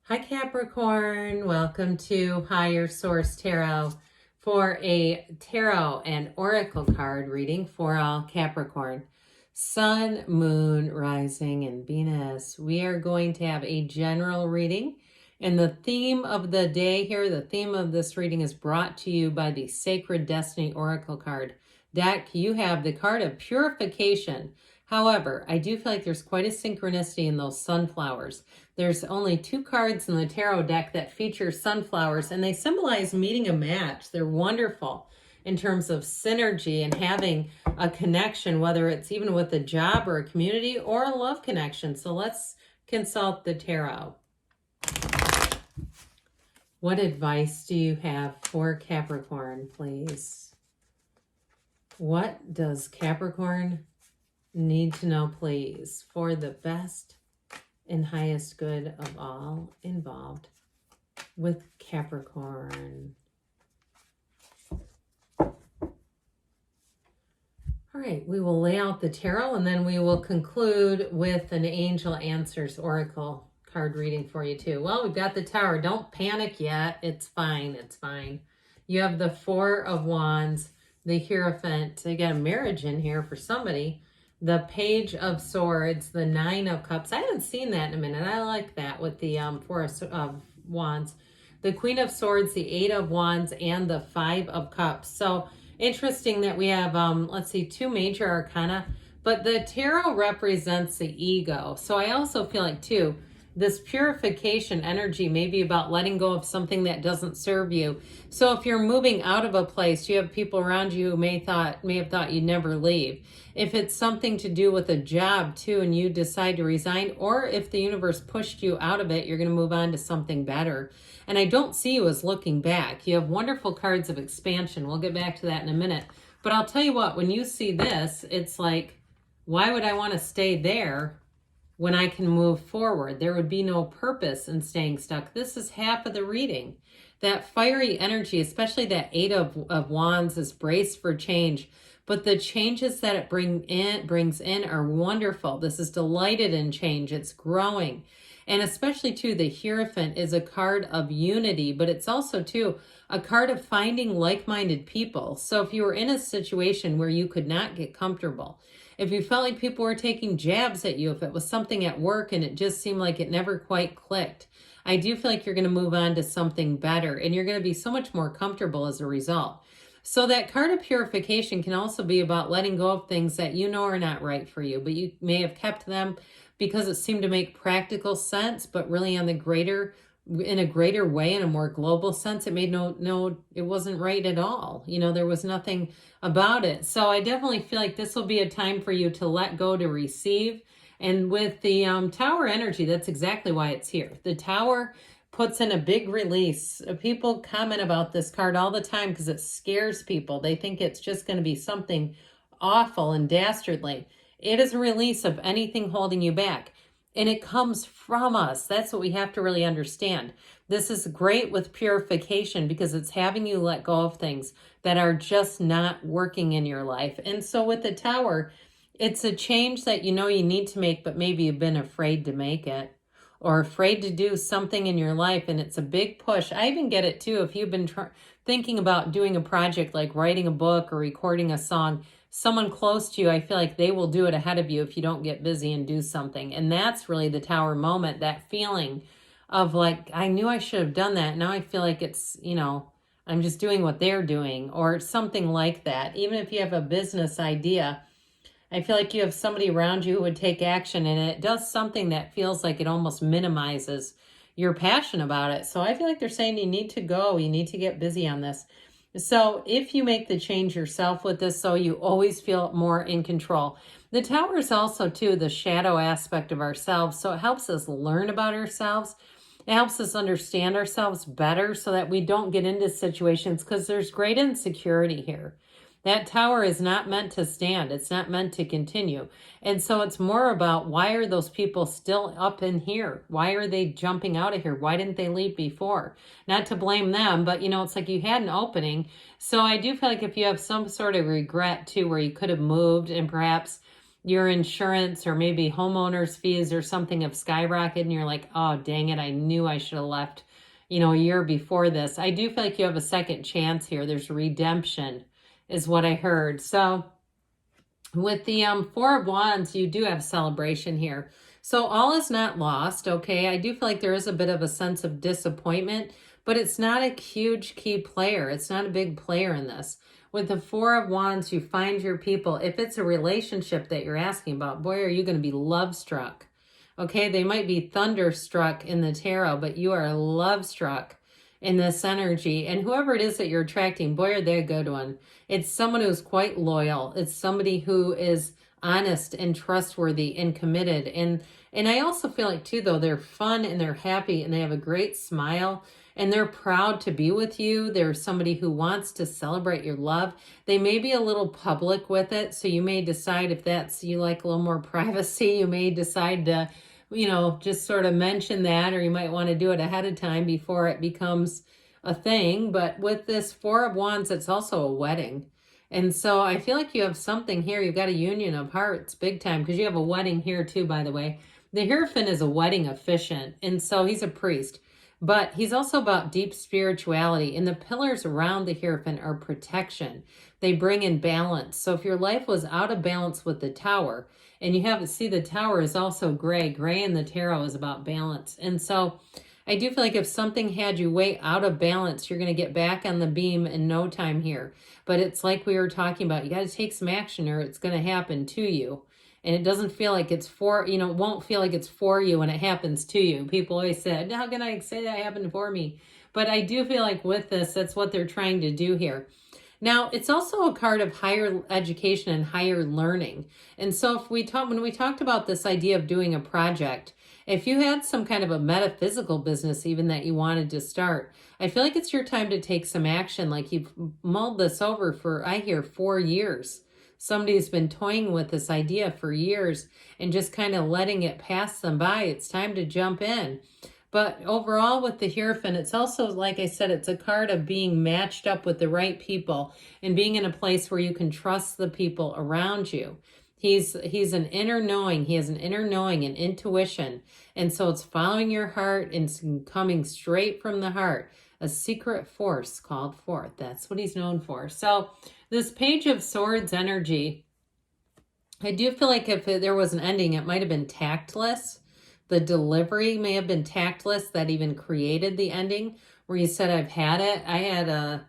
Hi Capricorn, welcome to Higher Source Tarot for a tarot and oracle card reading for all Capricorn. Sun, Moon, Rising, and Venus. We are going to have a general reading, and the theme of the day here, the theme of this reading is brought to you by the Sacred Destiny Oracle card deck. You have the card of purification. However, I do feel like there's quite a synchronicity in those sunflowers. There's only 2 cards in the tarot deck that feature sunflowers, and they symbolize meeting a match. They're wonderful in terms of synergy and having a connection, whether it's even with a job or a community or a love connection. So let's consult the tarot. What advice do you have for Capricorn, please? What does Capricorn need to know, please, for the best and highest good of all involved with Capricorn? All right, we will lay out the tarot and then we will conclude with an Angel Answers Oracle card reading for you too. Well, we've got the Tower. Don't panic yet. It's fine. It's fine. You have the 4 of Wands, the Hierophant. They got a marriage in here for somebody. The Page of Swords, the 9 of Cups. I haven't seen that in a minute. I like that with the 4 of Wands. The Queen of Swords, the 8 of Wands, and the 5 of Cups. So interesting that we have, let's see, 2 major arcana. But the tarot represents the ego. So I also feel like, too, this purification energy may be about letting go of something that doesn't serve you. So if you're moving out of a place, you have people around you who may have thought you'd never leave. If it's something to do with a job too, and you decide to resign, or if the universe pushed you out of it, you're going to move on to something better. And I don't see you as looking back. You have wonderful cards of expansion. We'll get back to that in a minute. But I'll tell you what, when you see this, it's like, why would I want to stay there when I can move forward? There would be no purpose in staying stuck. This is half of the reading. That fiery energy, especially that 8 of Wands, is braced for change. But the changes that it brings in are wonderful. This is delighted in change. It's growing. And especially, too, the Hierophant is a card of unity, but it's also, too, a card of finding like-minded people. So if you were in a situation where you could not get comfortable, if you felt like people were taking jabs at you, if it was something at work and it just seemed like it never quite clicked, I do feel like you're going to move on to something better, and you're going to be so much more comfortable as a result. So that card of purification can also be about letting go of things that you know are not right for you, but you may have kept them because it seemed to make practical sense, but really in a greater way, in a more global sense, it made it wasn't right at all. You know, there was nothing about it. So I definitely feel like this will be a time for you to let go, to receive. And with the Tower energy, that's exactly why it's here. The Tower puts in a big release. People comment about this card all the time because it scares people. They think it's just going to be something awful and dastardly. It is a release of anything holding you back. And it comes from us. That's what we have to really understand. This is great with purification because it's having you let go of things that are just not working in your life. And so with the Tower, it's a change that you know you need to make, but maybe you've been afraid to make it or afraid to do something in your life. And it's a big push. I even get it too. If you've been thinking about doing a project like writing a book or recording a song, someone close to you, I feel like they will do it ahead of you if you don't get busy and do something. And that's really the Tower moment, that feeling of like, I knew I should have done that. Now I feel like it's, you know, I'm just doing what they're doing or something like that. Even if you have a business idea, I feel like you have somebody around you who would take action, and it does something that feels like it almost minimizes your passion about it. So I feel like they're saying you need to go, you need to get busy on this. So if you make the change yourself with this, so you always feel more in control. The Tower is also, too, the shadow aspect of ourselves. So it helps us learn about ourselves. It helps us understand ourselves better so that we don't get into situations because there's great insecurity here. That Tower is not meant to stand. It's not meant to continue. And so it's more about, why are those people still up in here? Why are they jumping out of here? Why didn't they leave before? Not to blame them, but you know, it's like you had an opening. So I do feel like if you have some sort of regret too, where you could have moved and perhaps your insurance or maybe homeowners fees or something have skyrocketed and you're like, oh, dang it, I knew I should have left, a year before this. I do feel like you have a second chance here. There's redemption is what I heard. So with the Four of Wands, you do have celebration here. So all is not lost, okay? I do feel like there is a bit of a sense of disappointment, but it's not a huge key player. It's not a big player in this. With the Four of Wands, you find your people. If it's a relationship that you're asking about, boy, are you going to be love struck. Okay, they might be thunderstruck in the tarot, but you are love struck in this energy. And whoever it is that you're attracting, boy, are they a good one. It's someone who's quite loyal. It's somebody who is honest and trustworthy and committed. And I also feel like too, though, they're fun and they're happy and they have a great smile and they're proud to be with you. They're somebody who wants to celebrate your love. They may be a little public with it. So you may decide if that's, you like a little more privacy, you may decide to, just sort of mention that, or you might want to do it ahead of time before it becomes a thing. But with this Four of Wands, it's also a wedding. And so I feel like you have something here. You've got a union of hearts big time because you have a wedding here too, by the way. The Hierophant is a wedding officiant, and so he's a priest. But he's also about deep spirituality. And the pillars around the Hierophant are protection. They bring in balance. So if your life was out of balance with the Tower, and you have to see the Tower is also gray. Gray in the tarot is about balance. And so I do feel like if something had you way out of balance, you're going to get back on the beam in no time here. But it's like we were talking about. You got to take some action or it's going to happen to you. And it doesn't feel like it's for, it won't feel like it's for you when it happens to you. People always said, how can I say that happened for me? But I do feel like with this, that's what they're trying to do here. Now, it's also a card of higher education and higher learning. And so when we talked about this idea of doing a project, if you had some kind of a metaphysical business even that you wanted to start, I feel like it's your time to take some action. Like you've mulled this over for, I hear, 4 years. Somebody's been toying with this idea for years and just kind of letting it pass them by. It's time to jump in. But overall with the Hierophant, it's also, like I said, it's a card of being matched up with the right people and being in a place where you can trust the people around you. He's an inner knowing. He has an inner knowing and intuition. And so it's following your heart and coming straight from the heart. A secret force called forth. That's what he's known for. So this Page of Swords energy, I do feel like if there was an ending, it might have been tactless. The delivery may have been tactless that even created the ending where you said, I've had it. I had a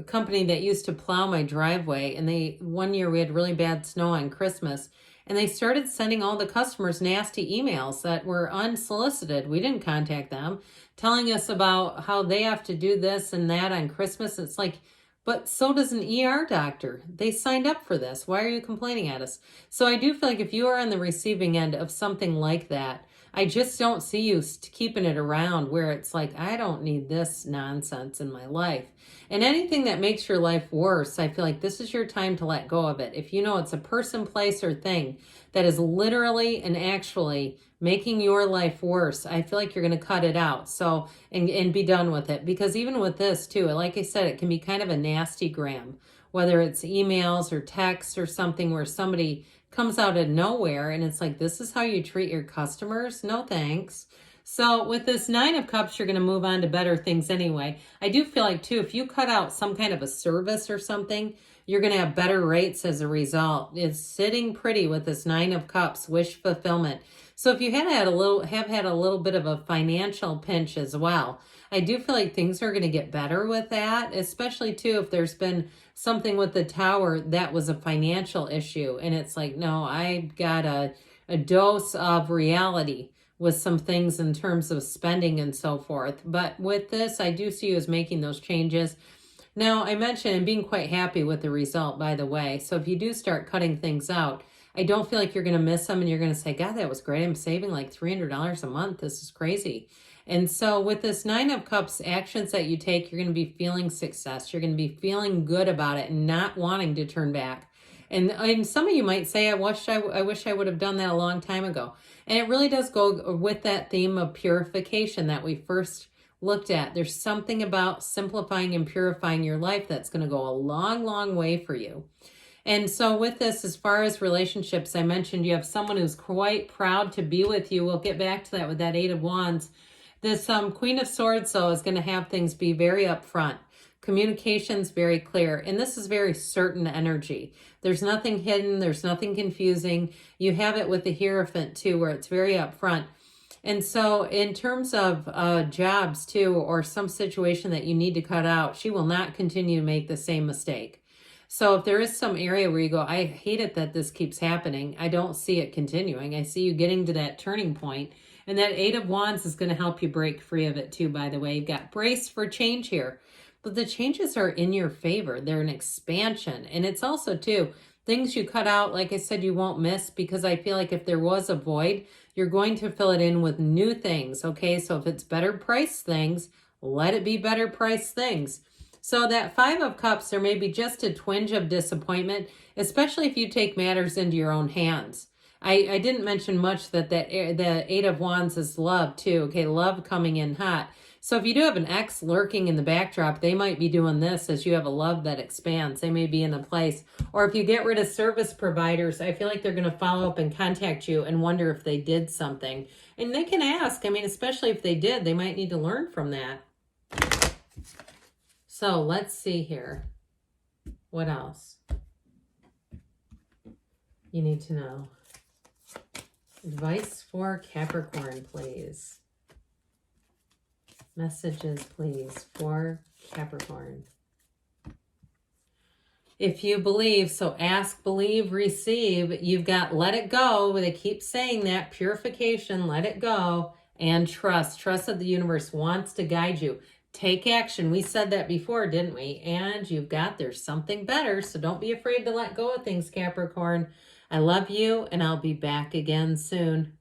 company that used to plow my driveway, and one year we had really bad snow on Christmas, and they started sending all the customers nasty emails that were unsolicited. We didn't contact them, telling us about how they have to do this and that on Christmas. It's like, but so does an ER doctor. They signed up for this. Why are you complaining at us? So I do feel like if you are on the receiving end of something like that, I just don't see you keeping it around where it's like, I don't need this nonsense in my life. And anything that makes your life worse, I feel like this is your time to let go of it. If you know it's a person, place, or thing that is literally and actually making your life worse, I feel like you're going to cut it out. So, and be done with it. Because even with this too, like I said, it can be kind of a nasty gram, whether it's emails or texts or something where somebody comes out of nowhere and it's like, this is how you treat your customers? No thanks. So with this Nine of Cups, you're going to move on to better things anyway. I do feel like too, if you cut out some kind of a service or something, you're going to have better rates as a result. It's sitting pretty with this Nine of Cups, wish fulfillment. So if you have had a little bit of a financial pinch as well, I do feel like things are going to get better with that, especially too if there's been something with the Tower that was a financial issue. And it's like, no, I got a dose of reality with some things in terms of spending and so forth. But with this, I do see you as making those changes. Now, I mentioned and being quite happy with the result, by the way. So if you do start cutting things out, I don't feel like you're going to miss them and you're going to say, God, that was great. I'm saving like $300 a month. This is crazy. And so with this Nine of Cups, actions that you take, you're going to be feeling success. You're going to be feeling good about it and not wanting to turn back. And some of you might say, I wish I would have done that a long time ago. And it really does go with that theme of purification that we first looked at. There's something about simplifying and purifying your life that's going to go a long, long way for you. And so with this, as far as relationships, I mentioned you have someone who's quite proud to be with you. We'll get back to that with that Eight of Wands. This Queen of Swords, though, is going to have things be very upfront. Communication's very clear. And this is very certain energy. There's nothing hidden. There's nothing confusing. You have it with the Hierophant, too, where it's very upfront. And so in terms of jobs, too, or some situation that you need to cut out, she will not continue to make the same mistake. So if there is some area where you go, I hate it that this keeps happening, I don't see it continuing. I see you getting to that turning point. And that Eight of Wands is going to help you break free of it too, by the way. You've got brace for change here. But the changes are in your favor. They're an expansion. And it's also, too, things you cut out, like I said, you won't miss, because I feel like if there was a void, you're going to fill it in with new things, okay? So if it's better priced things, let it be better priced things. So that Five of Cups, there may be just a twinge of disappointment, especially if you take matters into your own hands. I didn't mention much that the Eight of Wands is love too, okay? Love coming in hot. So if you do have an ex lurking in the backdrop, they might be doing this as you have a love that expands. They may be in a place. Or if you get rid of service providers, I feel like they're going to follow up and contact you and wonder if they did something. And they can ask. I mean, especially if they did, they might need to learn from that. So let's see here. What else you need to know? Advice for Capricorn, please. Messages, please, for Capricorn. If you believe, so ask, believe, receive. You've got let it go. They keep saying that. Purification, let it go. And trust. Trust that the universe wants to guide you. Take action. We said that before, didn't we? And you've got, there's something better. So don't be afraid to let go of things, Capricorn. I love you, and I'll be back again soon.